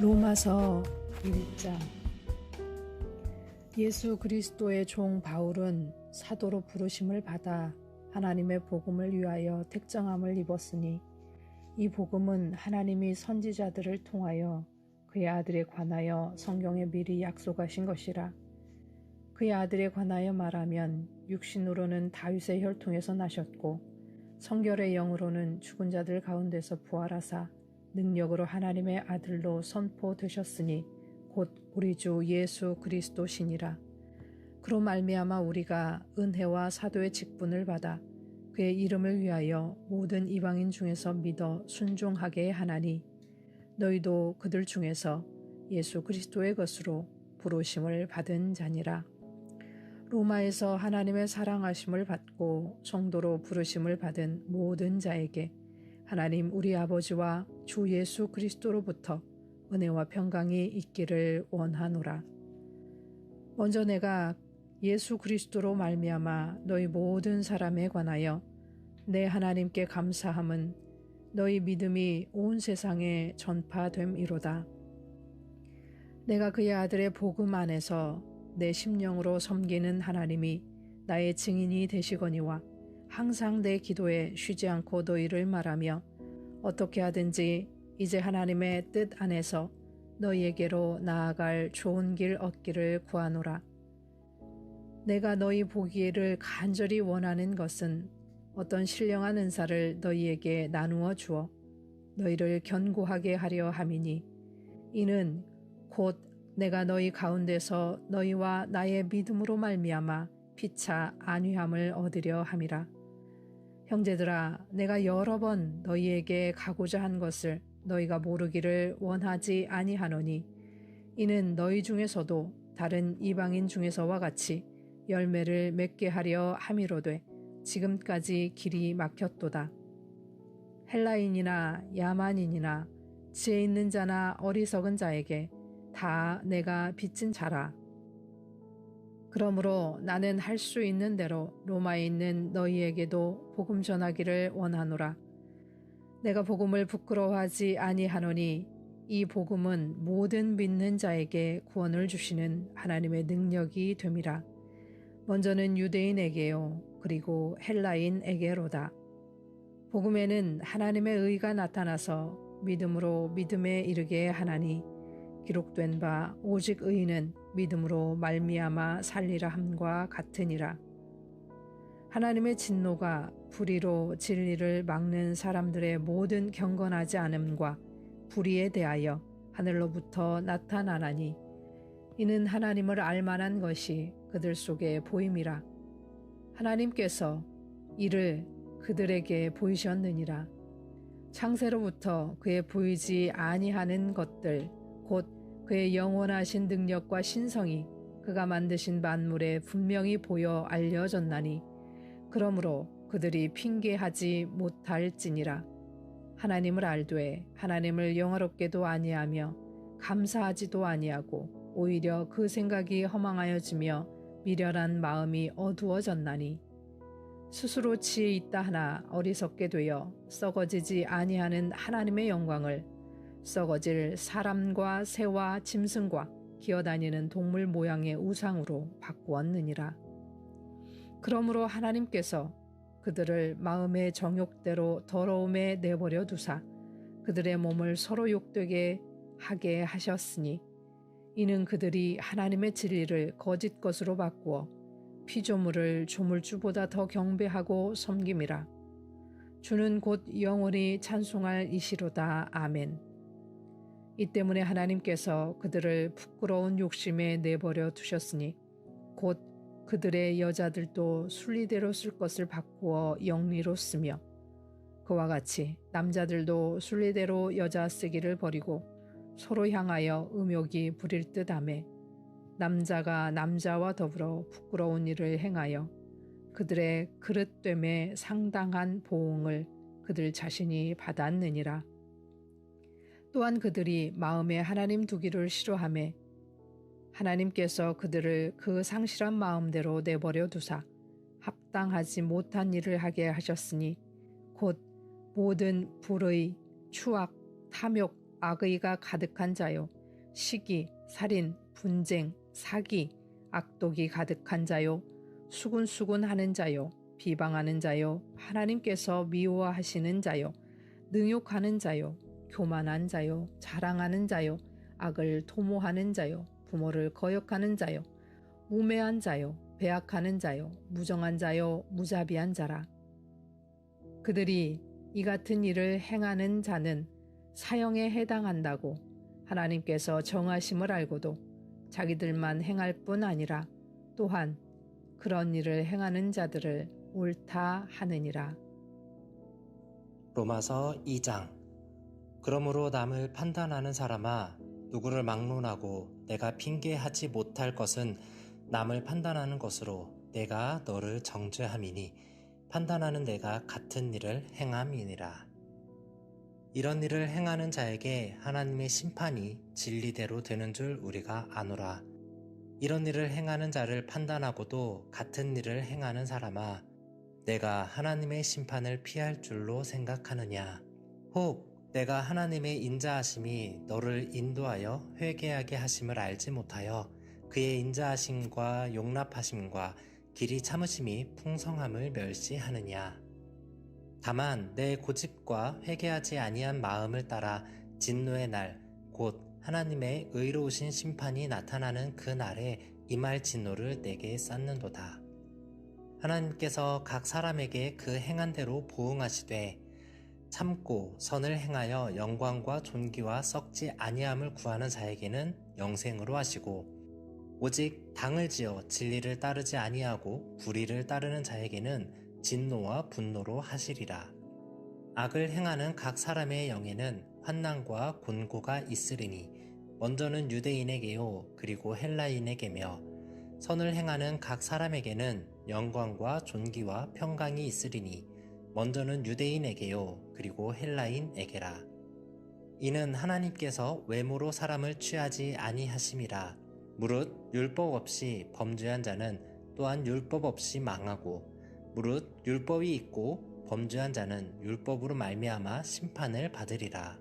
로마서 1장. 예수 그리스도의 종 바울은 사도로 부르심을 받아 하나님의 복음을 위하여 택정함을 입었으니 이 복음은 하나님이 선지자들을 통하여 그의 아들에 관하여 성경에 미리 약속하신 것이라. 그의 아들에 관하여 말하면 육신으로는 다윗의 혈통에서 나셨고 성결의 영으로는 죽은 자들 가운데서 부활하사 능력으로 하나님의 아들로 선포되셨으니 곧 우리 주 예수 그리스도시니라. 그로 말미암아 우리가 은혜와 사도의 직분을 받아 그의 이름을 위하여 모든 이방인 중에서 믿어 순종하게 하나니 너희도 그들 중에서 예수 그리스도의 것으로 부르심을 받은 자니라. 로마에서 하나님의 사랑하심을 받고 성도로 부르심을 받은 모든 자에게 하나님 우리 아버지와 주 예수 그리스도로부터 은혜와 평강이 있기를 원하노라. 먼저 내가 예수 그리스도로 말미암아 너희 모든 사람에 관하여 내 하나님께 감사함은 너희 믿음이 온 세상에 전파됨이로다. 내가 그의 아들의 복음 안에서 내 심령으로 섬기는 하나님이 나의 증인이 되시거니와 항상 내 기도에 쉬지 않고 너희를 말하며 어떻게 하든지 이제 하나님의 뜻 안에서 너희에게로 나아갈 좋은 길 얻기를 구하노라. 내가 너희 보기를 간절히 원하는 것은 어떤 신령한 은사를 너희에게 나누어 주어 너희를 견고하게 하려 함이니 이는 곧 내가 너희 가운데서 너희와 나의 믿음으로 말미암아 피차 안위함을 얻으려 함이라. 형제들아, 내가 여러 번 너희에게 가고자 한 것을 너희가 모르기를 원하지 아니하노니 이는 너희 중에서도 다른 이방인 중에서와 같이 열매를 맺게 하려 함이로되 지금까지 길이 막혔도다. 헬라인이나 야만인이나 지혜 있는 자나 어리석은 자에게 다 내가 빚진 자라. 그러므로 나는 할 수 있는 대로 로마에 있는 너희에게도 복음 전하기를 원하노라. 내가 복음을 부끄러워하지 아니하노니 이 복음은 모든 믿는 자에게 구원을 주시는 하나님의 능력이 됨이라. 먼저는 유대인에게요 그리고 헬라인에게로다. 복음에는 하나님의 의가 나타나서 믿음으로 믿음에 이르게 하나니 기록된 바 오직 의인은 믿음으로 말미암아 살리라 함과 같으니라. 하나님의 진노가 불의로 진리를 막는 사람들의 모든 경건하지 않음과 불의에 대하여 하늘로부터 나타나나니 이는 하나님을 알만한 것이 그들 속에 보임이라. 하나님께서 이를 그들에게 보이셨느니라. 창세로부터 그의 보이지 아니하는 것들 곧 그의 영원하신 능력과 신성이 그가 만드신 만물에 분명히 보여 알려졌나니 그러므로 그들이 핑계하지 못할지니라. 하나님을 알되 하나님을 영화롭게도 아니하며 감사하지도 아니하고 오히려 그 생각이 허망하여지며 미련한 마음이 어두워졌나니 스스로 지혜 있다 하나 어리석게 되어 썩어지지 아니하는 하나님의 영광을 썩어질 사람과 새와 짐승과 기어다니는 동물 모양의 우상으로 바꾸었느니라. 그러므로 하나님께서 그들을 마음의 정욕대로 더러움에 내버려 두사 그들의 몸을 서로 욕되게 하게 하셨으니 이는 그들이 하나님의 진리를 거짓 것으로 바꾸어 피조물을 조물주보다 더 경배하고 섬김이라. 주는 곧 영원히 찬송할 이시로다. 아멘. 이 때문에 하나님께서 그들을 부끄러운 욕심에 내버려 두셨으니 곧 그들의 여자들도 순리대로 쓸 것을 바꾸어 영리로 쓰며 그와 같이 남자들도 순리대로 여자 쓰기를 버리고 서로 향하여 음욕이 부릴 듯하며 남자가 남자와 더불어 부끄러운 일을 행하여 그들의 그릇됨에 상당한 보응을 그들 자신이 받았느니라. 또한 그들이 마음에 하나님 두기를 싫어하며 하나님께서 그들을 그 상실한 마음대로 내버려 두사 합당하지 못한 일을 하게 하셨으니 곧 모든 불의, 추악, 탐욕, 악의가 가득한 자요. 시기, 살인, 분쟁, 사기, 악독이 가득한 자요. 수군수군하는 자요. 비방하는 자요. 하나님께서 미워하시는 자요. 능욕하는 자요. 교만한 자요. 자랑하는 자요. 악을 도모하는 자요. 부모를 거역하는 자요. 우매한 자요. 배악하는 자요. 무정한 자요. 무자비한 자라. 그들이 이 같은 일을 행하는 자는 사형에 해당한다고 하나님께서 정하심을 알고도 자기들만 행할 뿐 아니라 또한 그런 일을 행하는 자들을 옳다 하느니라. 로마서 2장. 그러므로 남을 판단하는 사람아, 누구를 막론하고 내가 핑계하지 못할 것은 남을 판단하는 것으로 내가 너를 정죄함이니 판단하는 내가 같은 일을 행함이니라. 이런 일을 행하는 자에게 하나님의 심판이 진리대로 되는 줄 우리가 아노라. 이런 일을 행하는 자를 판단하고도 같은 일을 행하는 사람아, 내가 하나님의 심판을 피할 줄로 생각하느냐? 혹 내가 하나님의 인자하심이 너를 인도하여 회개하게 하심을 알지 못하여 그의 인자하심과 용납하심과 길이 참으심이 풍성함을 멸시하느냐? 다만 내 고집과 회개하지 아니한 마음을 따라 진노의 날, 곧 하나님의 의로우신 심판이 나타나는 그 날에 임할 진노를 내게 쌓는도다. 하나님께서 각 사람에게 그 행한 대로 보응하시되 참고 선을 행하여 영광과 존귀와 썩지 아니함을 구하는 자에게는 영생으로 하시고 오직 당을 지어 진리를 따르지 아니하고 불의를 따르는 자에게는 진노와 분노로 하시리라. 악을 행하는 각 사람의 영에는 환난과 곤고가 있으리니 먼저는 유대인에게요 그리고 헬라인에게며 선을 행하는 각 사람에게는 영광과 존귀와 평강이 있으리니 먼저는 유대인에게요 그리고 헬라인에게라. 이는 하나님께서 외모로 사람을 취하지 아니하심이라. 무릇 율법 없이 범죄한 자는 또한 율법 없이 망하고 무릇 율법이 있고 범죄한 자는 율법으로 말미암아 심판을 받으리라.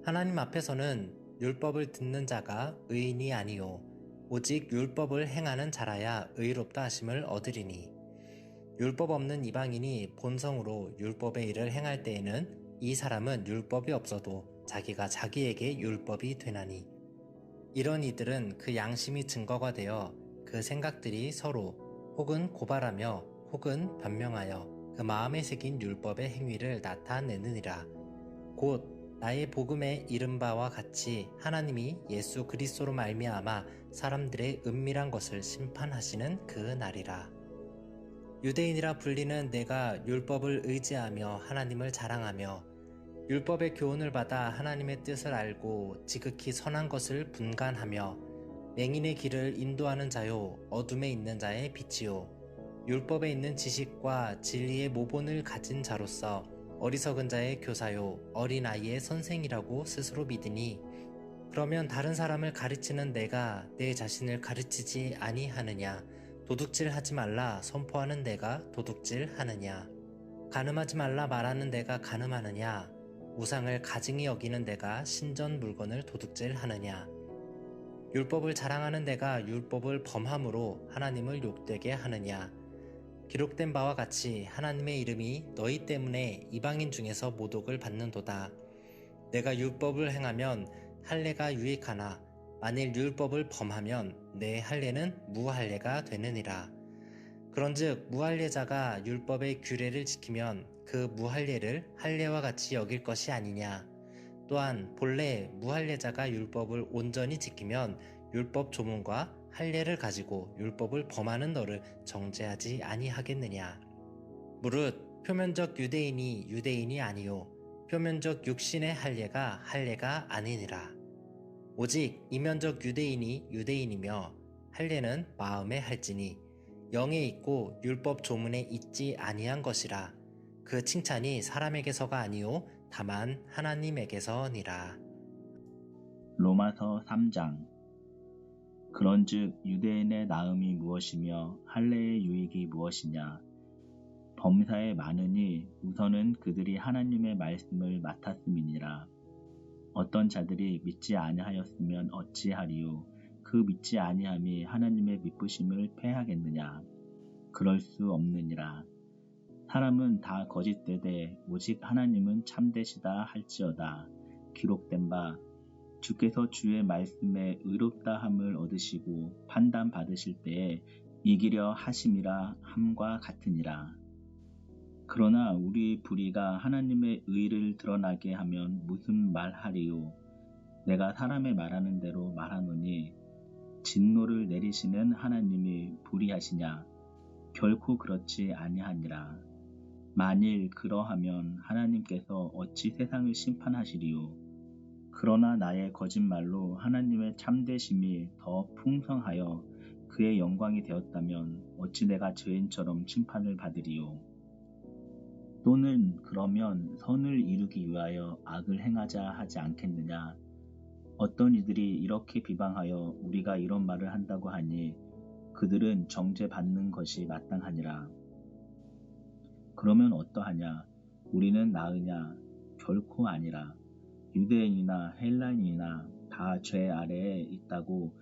하나님 앞에서는 율법을 듣는 자가 의인이 아니요 오직 율법을 행하는 자라야 의롭다 하심을 얻으리니 율법 없는 이방인이 본성으로 율법의 일을 행할 때에는 이 사람은 율법이 없어도 자기가 자기에게 율법이 되나니 이런 이들은 그 양심이 증거가 되어 그 생각들이 서로 혹은 고발하며 혹은 변명하여 그 마음에 새긴 율법의 행위를 나타내느니라. 곧 나의 복음에 이른 바와 같이 하나님이 예수 그리스도로 말미암아 사람들의 은밀한 것을 심판하시는 그 날이라. 유대인이라 불리는 내가 율법을 의지하며 하나님을 자랑하며 율법의 교훈을 받아 하나님의 뜻을 알고 지극히 선한 것을 분간하며 맹인의 길을 인도하는 자요 어둠에 있는 자의 빛이요 율법에 있는 지식과 진리의 모본을 가진 자로서 어리석은 자의 교사요 어린아이의 선생이라고 스스로 믿으니 그러면 다른 사람을 가르치는 내가 내 자신을 가르치지 아니하느냐? 도둑질하지 말라 선포하는 내가 도둑질하느냐? 간음하지 말라 말하는 내가 간음하느냐? 우상을 가증히 여기는 내가 신전 물건을 도둑질하느냐? 율법을 자랑하는 내가 율법을 범함으로 하나님을 욕되게 하느냐? 기록된 바와 같이 하나님의 이름이 너희 때문에 이방인 중에서 모독을 받는도다. 내가 율법을 행하면 할례가 유익하나 만일 율법을 범하면 내 할례는 무할례가 되느니라. 그런즉 무할례자가 율법의 규례를 지키면 그 무할례를 할례와 같이 여길 것이 아니냐. 또한 본래 무할례자가 율법을 온전히 지키면 율법 조문과 할례를 가지고 율법을 범하는 너를 정죄하지 아니하겠느냐. 무릇 표면적 유대인이 유대인이 아니요 표면적 육신의 할례가 할례가 아니니라. 오직 이면적 유대인이 유대인이며 할례는 마음에 할지니 영에 있고 율법 조문에 있지 아니한 것이라. 그 칭찬이 사람에게서가 아니요 다만 하나님에게서니라. 로마서 3장. 그런즉 유대인의 나음이 무엇이며 할례의 유익이 무엇이냐? 범사에 많으니 우선은 그들이 하나님의 말씀을 맡았음이니라. 어떤 자들이 믿지 아니하였으면 어찌하리요? 그 믿지 아니함이 하나님의 미쁘심을 패하겠느냐? 그럴 수 없느니라. 사람은 다 거짓되되 오직 하나님은 참되시다 할지어다. 기록된 바 주께서 주의 말씀에 의롭다 함을 얻으시고 판단 받으실 때에 이기려 하심이라 함과 같으니라. 그러나 우리 불의가 하나님의 의를 드러나게 하면 무슨 말하리요? 내가 사람의 말하는 대로 말하노니 진노를 내리시는 하나님이 불의하시냐? 결코 그렇지 아니하니라. 만일 그러하면 하나님께서 어찌 세상을 심판하시리요? 그러나 나의 거짓말로 하나님의 참되심이 더 풍성하여 그의 영광이 되었다면 어찌 내가 죄인처럼 심판을 받으리요? 또는 그러면 선을 이루기 위하여 악을 행하자 하지 않겠느냐? 어떤 이들이 이렇게 비방하여 우리가 이런 말을 한다고 하니 그들은 정죄받는 것이 마땅하니라. 그러면 어떠하냐? 우리는 나으냐? 결코 아니라. 유대인이나 헬라인이나 다 죄 아래에 있다고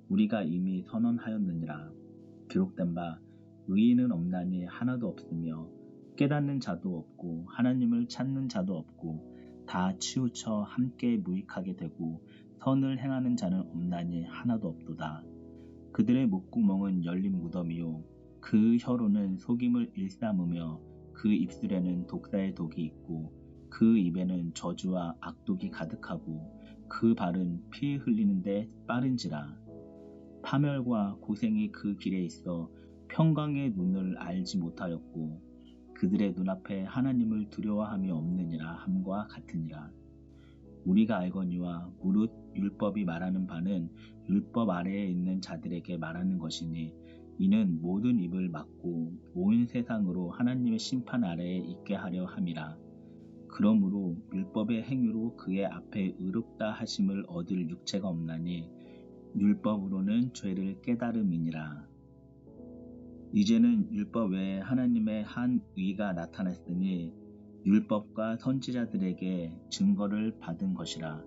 우리가 이미 선언하였느니라. 기록된 바 의인은 없나니 하나도 없으며 깨닫는 자도 없고 하나님을 찾는 자도 없고 다 치우쳐 함께 무익하게 되고 선을 행하는 자는 없나니 하나도 없도다. 그들의 목구멍은 열린 무덤이요 그 혀로는 속임을 일삼으며 그 입술에는 독사의 독이 있고 그 입에는 저주와 악독이 가득하고 그 발은 피 흘리는데 빠른지라. 파멸과 고생이 그 길에 있어 평강의 눈을 알지 못하였고 그들의 눈앞에 하나님을 두려워함이 없느니라 함과 같으니라. 우리가 알거니와 무릇 율법이 말하는 바는 율법 아래에 있는 자들에게 말하는 것이니 이는 모든 입을 막고 온 세상으로 하나님의 심판 아래에 있게 하려 함이라. 그러므로 율법의 행위로 그의 앞에 의롭다 하심을 얻을 육체가 없나니 율법으로는 죄를 깨달음이니라. 이제는 율법 외에 하나님의 한 의가 나타났으니 율법과 선지자들에게 증거를 받은 것이라.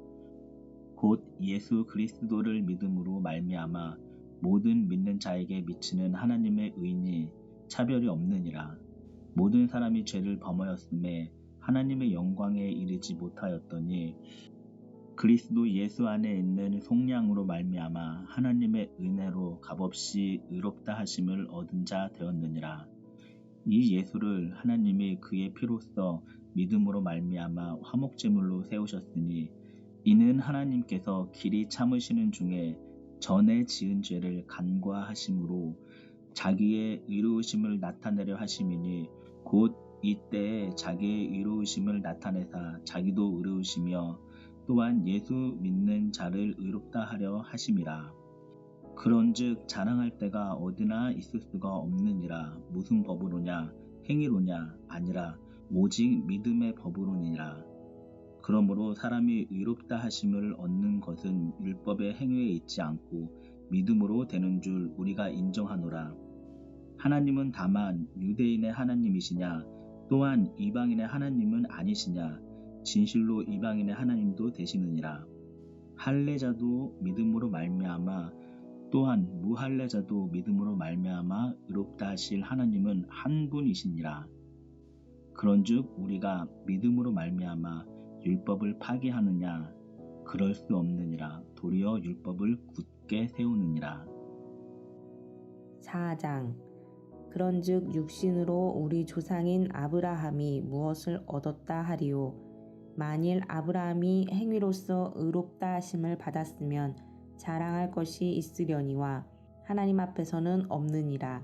곧 예수 그리스도를 믿음으로 말미암아 모든 믿는 자에게 미치는 하나님의 의니 차별이 없느니라. 모든 사람이 죄를 범하였음에 하나님의 영광에 이르지 못하였더니 그리스도 예수 안에 있는 속량으로 말미암아 하나님의 은혜로 값없이 의롭다 하심을 얻은 자 되었느니라. 이 예수를 하나님이 그의 피로써 믿음으로 말미암아 화목제물로 세우셨으니 이는 하나님께서 길이 참으시는 중에 전에 지은 죄를 간과하심으로 자기의 의로우심을 나타내려 하심이니 곧 이때에 자기의 의로우심을 나타내사 자기도 의로우시며 또한 예수 믿는 자를 의롭다 하려 하심이라. 그런즉 자랑할 때가 어디나 있을 수가 없느니라. 무슨 법으로냐? 행위로냐? 아니라 오직 믿음의 법으로니라. 그러므로 사람이 의롭다 하심을 얻는 것은 율법의 행위에 있지 않고 믿음으로 되는 줄 우리가 인정하노라. 하나님은 다만 유대인의 하나님이시냐? 또한 이방인의 하나님은 아니시냐? 진실로 이방인의 하나님도 되시느니라. 할례자도 믿음으로 말미암아 또한 무할례자도 믿음으로 말미암아 의롭다 하실 하나님은 한 분이시니라. 그런즉 우리가 믿음으로 말미암아 율법을 파기하느냐? 그럴 수 없느니라. 도리어 율법을 굳게 세우느니라. 4장. 그런즉 육신으로 우리 조상인 아브라함이 무엇을 얻었다 하리요? 만일 아브라함이 행위로서 의롭다 하심을 받았으면 자랑할 것이 있으려니와 하나님 앞에서는 없느니라.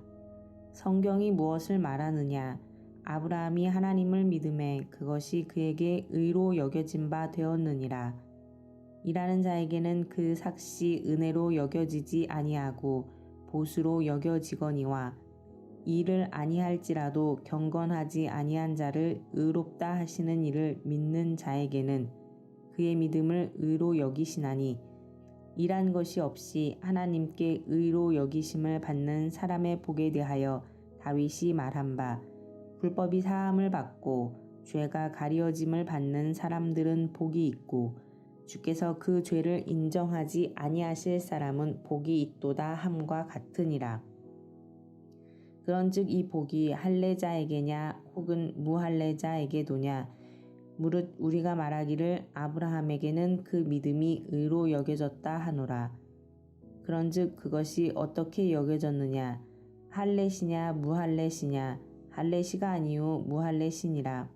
성경이 무엇을 말하느냐? 아브라함이 하나님을 믿음에 그것이 그에게 의로 여겨진 바 되었느니라. 일하는 자에게는 그 삭시 은혜로 여겨지지 아니하고 보수로 여겨지거니와 일을 아니할지라도 경건하지 아니한 자를 의롭다 하시는 이를 믿는 자에게는 그의 믿음을 의로 여기시나니 일한 것이 없이 하나님께 의로 여기심을 받는 사람의 복에 대하여 다윗이 말한 바 불법이 사함을 받고 죄가 가려짐을 받는 사람들은 복이 있고 주께서 그 죄를 인정하지 아니하실 사람은 복이 있도다 함과 같으니라. 그런즉 이 복이 할례자에게냐 혹은 무할례자에게도냐 무릇 우리가 말하기를 아브라함에게는 그 믿음이 의로 여겨졌다 하노라. 그런즉 그것이 어떻게 여겨졌느냐 할례시냐 무할례시냐 할례시가 아니요 무할례시니라.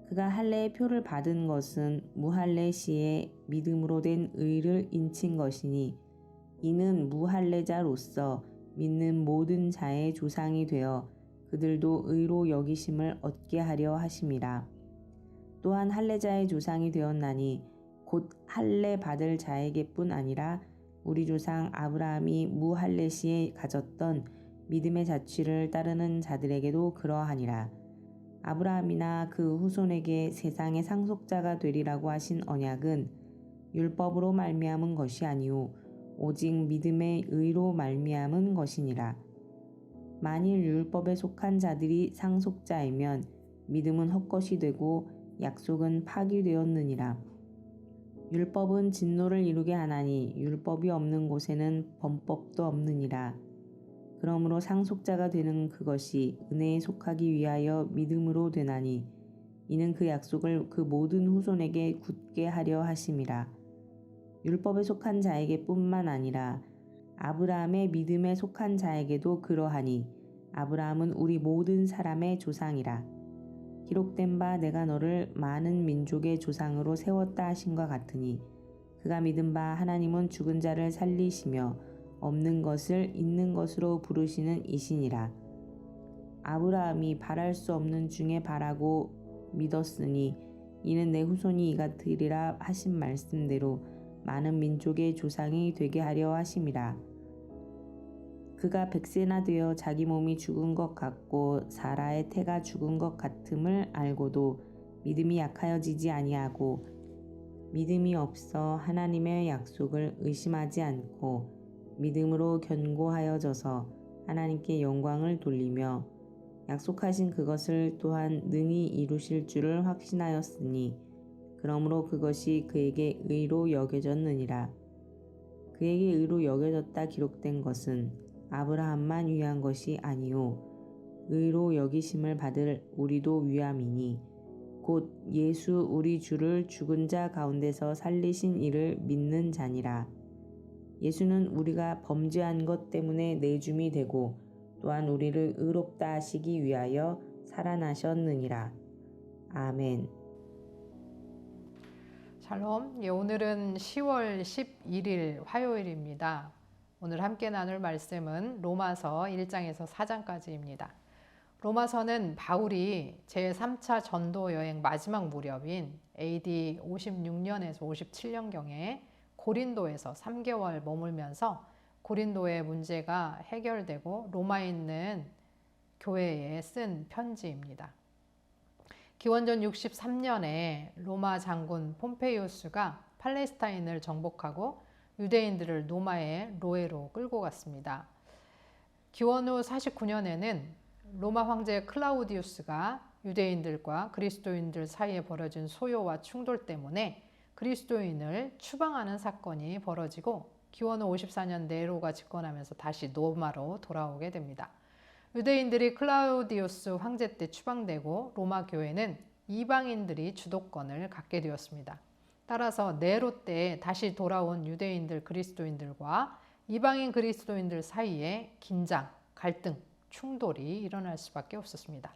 그가 할례의 표를 받은 것은 무할례시의 믿음으로 된 의를 인친 것이니 이는 무할례자로서 믿는 모든 자의 조상이 되어 그들도 의로 여기심을 얻게 하려 하심이라. 또한 할례자의 조상이 되었나니 곧 할례 받을 자에게뿐 아니라 우리 조상 아브라함이 무할례시에 가졌던 믿음의 자취를 따르는 자들에게도 그러하니라. 아브라함이나 그 후손에게 세상의 상속자가 되리라고 하신 언약은 율법으로 말미암은 것이 아니오 오직 믿음의 의로 말미암은 것이니라. 만일 율법에 속한 자들이 상속자이면 믿음은 헛것이 되고 약속은 파기되었느니라. 율법은 진노를 이루게 하나니 율법이 없는 곳에는 범법도 없느니라. 그러므로 상속자가 되는 그것이 은혜에 속하기 위하여 믿음으로 되나니 이는 그 약속을 그 모든 후손에게 굳게 하려 하심이라. 율법에 속한 자에게 뿐만 아니라 아브라함의 믿음에 속한 자에게도 그러하니 아브라함은 우리 모든 사람의 조상이라. 기록된 바 내가 너를 많은 민족의 조상으로 세웠다 하심과 같으니 그가 믿은 바 하나님은 죽은 자를 살리시며 없는 것을 있는 것으로 부르시는 이시니라. 아브라함이 바랄 수 없는 중에 바라고 믿었으니 이는 내 후손이 이 같으리라 하신 말씀대로 많은 민족의 조상이 되게 하려 하심이라. 그가 100세나 되어 자기 몸이 죽은 것 같고 사라의 태가 죽은 것 같음을 알고도 믿음이 약하여지지 아니하고 믿음이 없어 하나님의 약속을 의심하지 않고 믿음으로 견고하여져서 하나님께 영광을 돌리며 약속하신 그것을 또한 능히 이루실 줄을 확신하였으니 그러므로 그것이 그에게 의로 여겨졌느니라. 그에게 의로 여겨졌다 기록된 것은 아브라함만 위한 것이 아니요 의로 여기심을 받을 우리도 위함이니 곧 예수 우리 주를 죽은 자 가운데서 살리신 이를 믿는 자니라. 예수는 우리가 범죄한 것 때문에 내줌이 되고 또한 우리를 의롭다 하시기 위하여 살아나셨느니라. 아멘. 샬롬. 오늘은 10월 11일 화요일입니다. 오늘 함께 나눌 말씀은 로마서 1장에서 4장까지입니다. 로마서는 바울이 제3차 전도 여행 마지막 무렵인 AD 56년에서 57년경에 고린도에서 3개월 머물면서 고린도의 문제가 해결되고 로마에 있는 교회에 쓴 편지입니다. 기원전 63년에 로마 장군 폼페이우스가 팔레스타인을 정복하고 유대인들을 로마로 끌고 갔습니다. 기원 후 49년에는 로마 황제 클라우디우스가 유대인들과 그리스도인들 사이에 벌어진 소요와 충돌 때문에 그리스도인을 추방하는 사건이 벌어지고 기원 후 54년 네로가 집권하면서 다시 로마로 돌아오게 됩니다. 유대인들이 클라우디우스 황제 때 추방되고 로마 교회는 이방인들이 주도권을 갖게 되었습니다. 따라서 네로 때 다시 돌아온 유대인들 그리스도인들과 이방인 그리스도인들 사이에 긴장, 갈등, 충돌이 일어날 수밖에 없었습니다.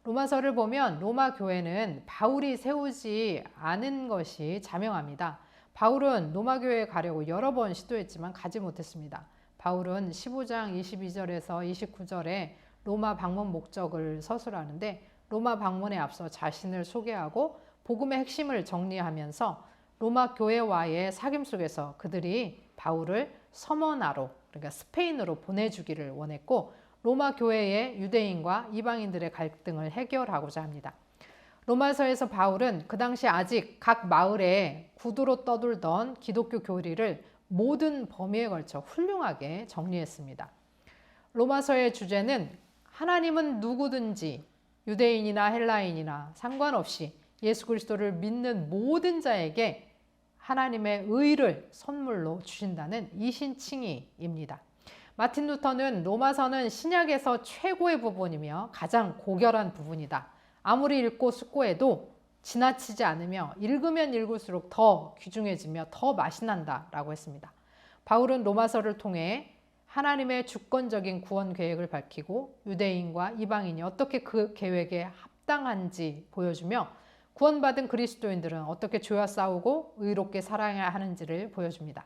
로마서를 보면 로마 교회는 바울이 세우지 않은 것이 자명합니다. 바울은 로마 교회에 가려고 여러 번 시도했지만 가지 못했습니다. 바울은 15장 22절에서 29절에 로마 방문 목적을 서술하는데 로마 방문에 앞서 자신을 소개하고 복음의 핵심을 정리하면서 로마 교회와의 사귐 속에서 그들이 바울을 서머나로, 그러니까 스페인으로 보내주기를 원했고 로마 교회의 유대인과 이방인들의 갈등을 해결하고자 합니다. 로마서에서 바울은 그 당시 아직 각 마을에 구두로 떠돌던 기독교 교리를 모든 범위에 걸쳐 훌륭하게 정리했습니다. 로마서의 주제는 하나님은 누구든지 유대인이나 헬라인이나 상관없이 예수 그리스도를 믿는 모든 자에게 하나님의 의를 선물로 주신다는 이신칭의입니다. 마틴 루터는 로마서는 신약에서 최고의 부분이며 가장 고결한 부분이다. 아무리 읽고 숙고해도 지나치지 않으며 읽으면 읽을수록 더 귀중해지며 더 맛이 난다라고 했습니다. 바울은 로마서를 통해 하나님의 주권적인 구원 계획을 밝히고 유대인과 이방인이 어떻게 그 계획에 합당한지 보여주며 구원받은 그리스도인들은 어떻게 죄와 싸우고 의롭게 살아야 하는지를 보여줍니다.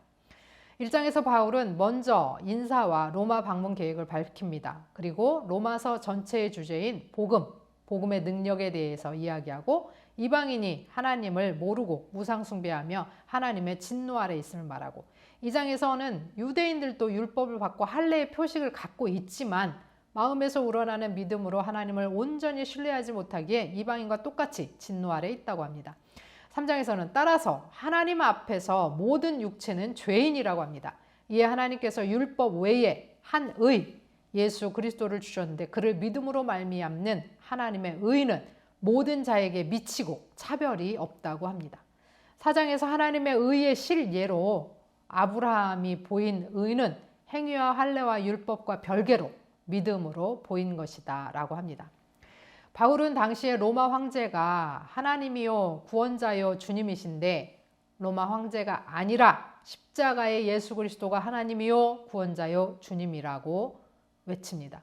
1장에서 바울은 먼저 인사와 로마 방문 계획을 밝힙니다. 그리고 로마서 전체의 주제인 복음의 능력에 대해서 이야기하고 이방인이 하나님을 모르고 우상 숭배하며 하나님의 진노 아래 있음을 말하고 2장에서는 유대인들도 율법을 받고 할례의 표식을 갖고 있지만 마음에서 우러나는 믿음으로 하나님을 온전히 신뢰하지 못하기에 이방인과 똑같이 진노 아래 있다고 합니다. 3장에서는 따라서 하나님 앞에서 모든 육체는 죄인이라고 합니다. 이에 하나님께서 율법 외에 한 의, 예수 그리스도를 주셨는데 그를 믿음으로 말미암는 하나님의 의는 모든 자에게 미치고 차별이 없다고 합니다. 4장에서 하나님의 의의 실예로 아브라함이 보인 의는 행위와 할례와 율법과 별개로 믿음으로 보인 것이다 라고 합니다. 바울은 당시에 로마 황제가 하나님이요 구원자요 주님이신데 로마 황제가 아니라 십자가의 예수 그리스도가 하나님이요 구원자요 주님이라고 외칩니다.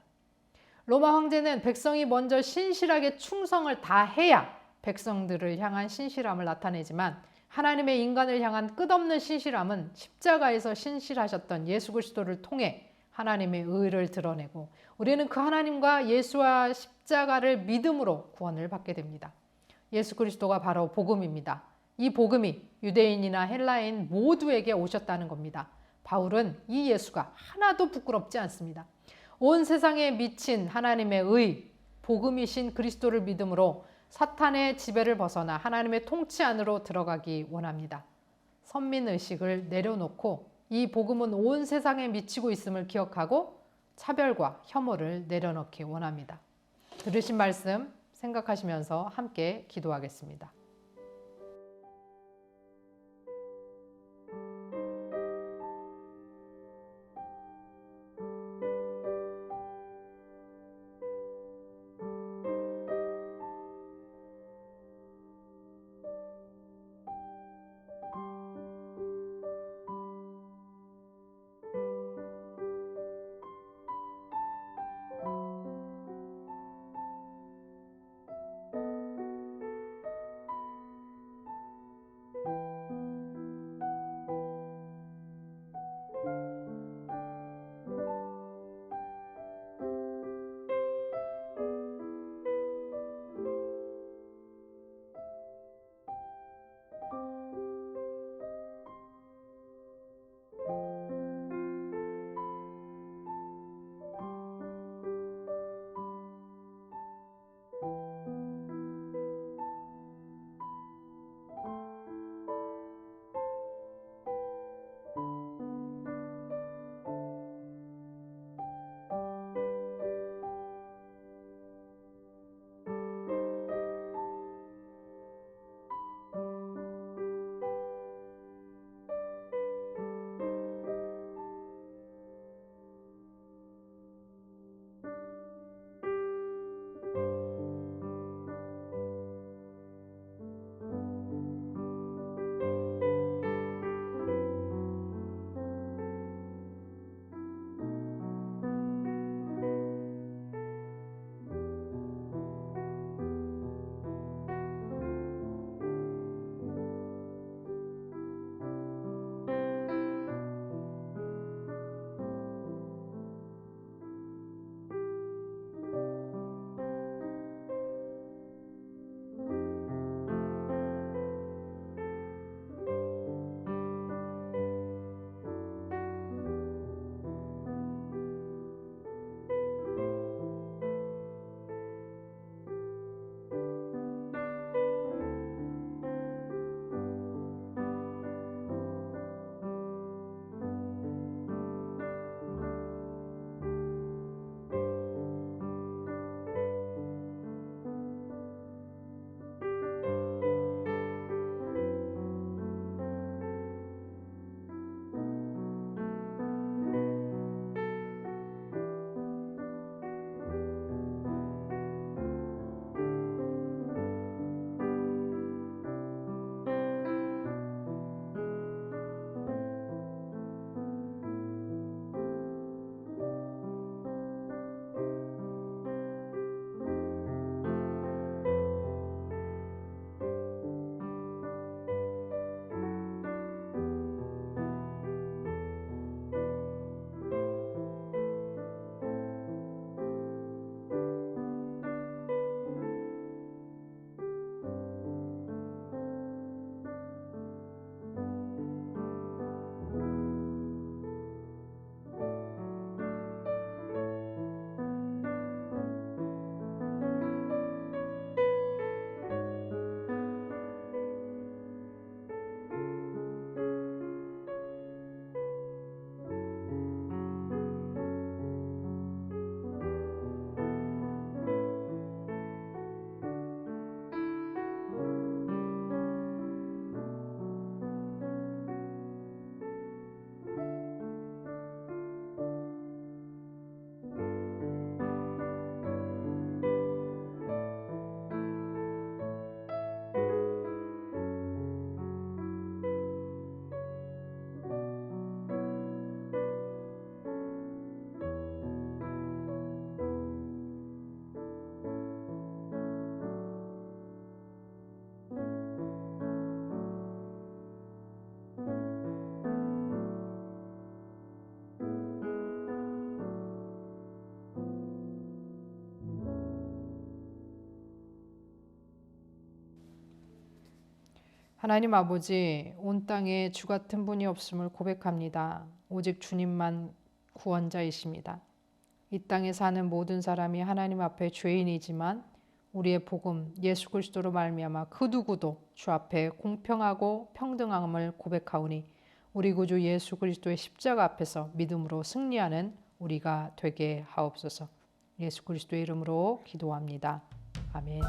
로마 황제는 백성이 먼저 신실하게 충성을 다해야 백성들을 향한 신실함을 나타내지만 하나님의 인간을 향한 끝없는 신실함은 십자가에서 신실하셨던 예수 그리스도를 통해 하나님의 의를 드러내고 우리는 그 하나님과 예수와 십자가를 믿음으로 구원을 받게 됩니다. 예수 그리스도가 바로 복음입니다. 이 복음이 유대인이나 헬라인 모두에게 오셨다는 겁니다. 바울은 이 예수가 하나도 부끄럽지 않습니다. 온 세상에 미친 하나님의 의, 복음이신 그리스도를 믿음으로 사탄의 지배를 벗어나 하나님의 통치 안으로 들어가기 원합니다. 선민의식을 내려놓고 이 복음은 온 세상에 미치고 있음을 기억하고 차별과 혐오를 내려놓기 원합니다. 들으신 말씀 생각하시면서 함께 기도하겠습니다. 하나님 아버지, 온 땅에 주 같은 분이 없음을 고백합니다. 오직 주님만 구원자이십니다. 이 땅에 사는 모든 사람이 하나님 앞에 죄인이지만 우리의 복음 예수 그리스도로 말미암아 그 누구도 주 앞에 공평하고 평등함을 고백하오니 우리 구주 예수 그리스도의 십자가 앞에서 믿음으로 승리하는 우리가 되게 하옵소서. 예수 그리스도의 이름으로 기도합니다. 아멘.